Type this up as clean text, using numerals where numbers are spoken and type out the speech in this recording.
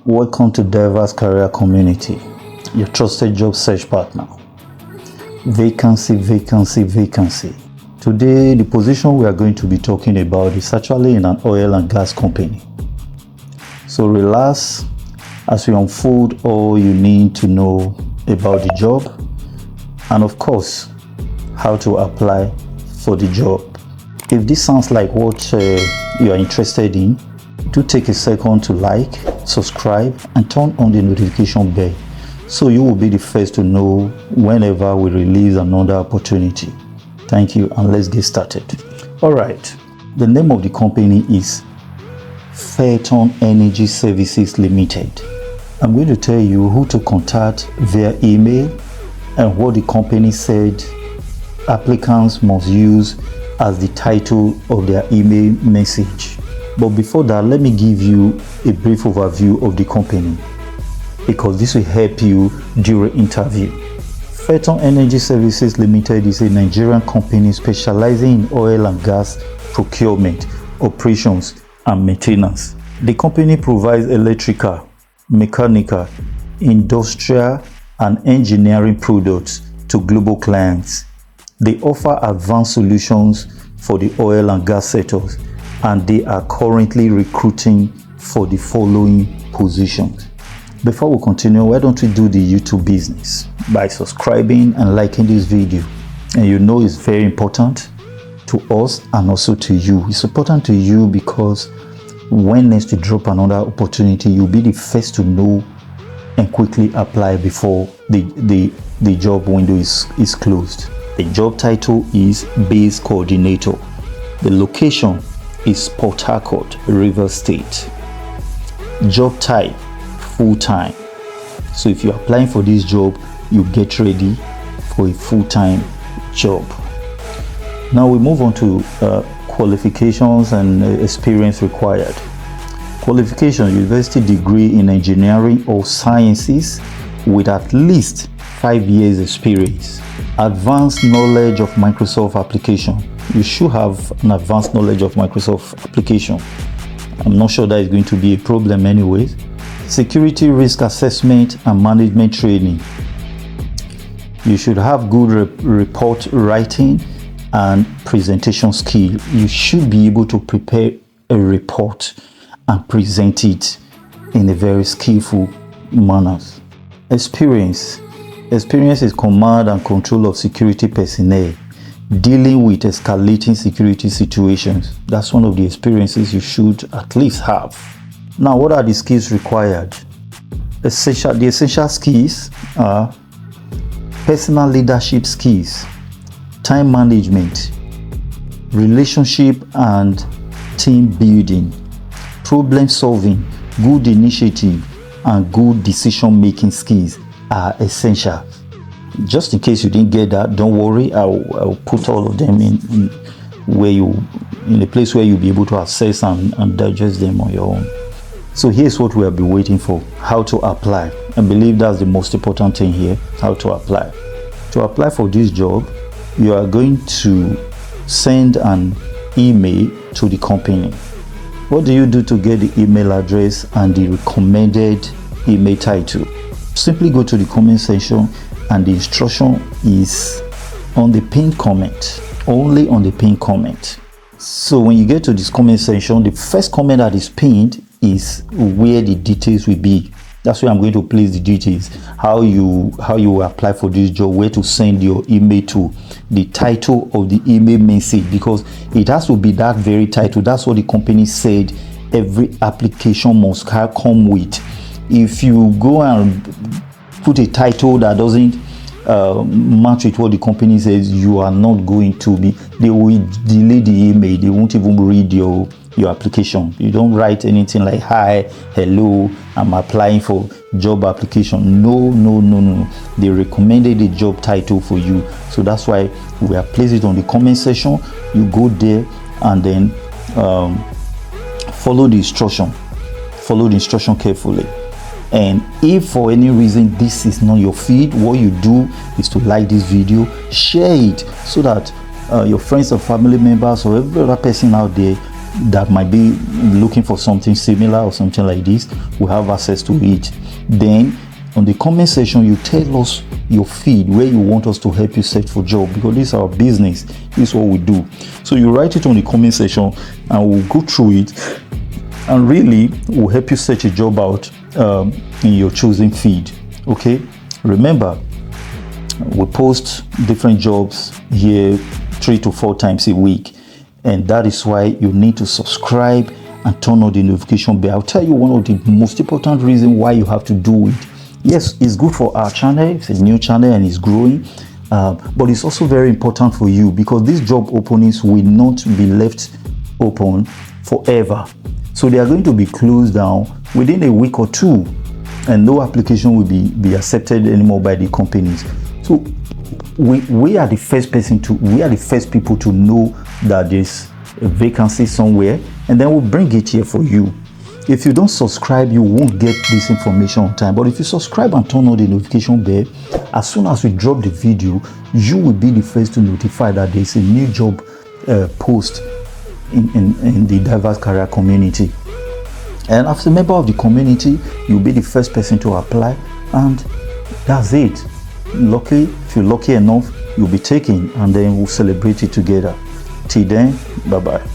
Welcome to Diverse Career Community, your trusted job search partner. Vacancy. Today, the position we are going to be talking about is actually in an oil and gas company. So relax as we unfold all you need to know about the job and of course, how to apply for the job. If this sounds like what you are interested in, do take a second to like, subscribe and turn on the notification bell so you will be the first to know whenever we release another opportunity. Thank you, and let's get started. All right, the name of the company is Felton Energy Services Ltd. I'm going to tell you who to contact via email and what the company said applicants must use as the title of their email message. But before that, let me give you a brief overview of the company because this will help you during interview. Felton Energy Services Ltd is a Nigerian company specializing in oil and gas procurement, operations and maintenance. The company provides electrical, mechanical, industrial and engineering products to global clients. They offer advanced solutions for the oil and gas sectors, and they are currently recruiting for the following positions. Before we continue, why don't we do the YouTube business by subscribing and liking this video? And you know it's very important to us and also to you. It's important to you because when next to drop another opportunity, you'll be the first to know and quickly apply before the job window is closed. The job title is Base Coordinator. The location is Port Harcourt, Rivers State. Job type, full-time. So if you're applying for this job, you get ready for a full-time job. Now we move on to qualifications and experience required. Qualification: university degree in engineering or sciences with at least 5 years experience. Advanced knowledge of Microsoft application. You should have an advanced knowledge of Microsoft application. I'm not sure that is going to be a problem anyways. Security risk assessment and management training. You should have good report writing and presentation skill. You should be able to prepare a report and present it in a very skillful manner. Experience is command and control of security personnel, dealing with escalating security situations. That's one of the experiences you should at least have. Now, what are the skills required? The essential skills are personal leadership skills, time management, relationship and team building, problem solving, good initiative and good decision making skills are essential. Just in case you didn't get that, don't worry, I'll put all of them in a place where you'll be able to access and digest them on your own. So here's what we have been waiting for: how to apply. I believe that's the most important thing here, how to apply. To apply for this job, you are going to send an email to the company. What do you do to get the email address and the recommended email title? Simply go to the comment section and the instruction is on the pinned comment, only on the pinned comment. So when you get to this comment section, the first comment that is pinned is where the details will be. That's where I'm going to place the details, how you apply for this job, where to send your email to, the title of the email message, because it has to be that very title. That's what the company said every application must come with. If you go and put a title that doesn't match with what the company says, you are not going to be, they will delete the email. They won't even read your application. You don't write anything like, hi, hello, I'm applying for job application. No. They recommended a job title for you. So that's why we have placed it on the comment section. You go there and then follow the instruction carefully. And if for any reason this is not your feed, what you do is to like this video, share it so that your friends or family members or every other person out there that might be looking for something similar or something like this will have access to it. Then on the comment section, you tell us your feed where you want us to help you search for job, because this is our business, this is what we do. So you write it on the comment section and we'll go through it and really we'll help you search a job out in your choosing feed. Okay, remember, we post different jobs here 3 to 4 times a week, and that is why you need to subscribe and turn on the notification bell. I'll tell you one of the most important reasons why you have to do it. Yes, it's good for our channel, it's a new channel and it's growing, but it's also very important for you, because these job openings will not be left open forever. So they are going to be closed down within a week or 2, and no application will be accepted anymore by the companies. So we are the first people to know that there's a vacancy somewhere, and then we'll bring it here for you. If you don't subscribe, you won't get this information on time. But if you subscribe and turn on the notification bell, as soon as we drop the video, you will be the first to notify that there's a new job post in the Diverse Career Community. And as a member of the community, you'll be the first person to apply, and that's it. Lucky, if you're lucky enough, you'll be taken, and then we'll celebrate it together. Till then, bye bye.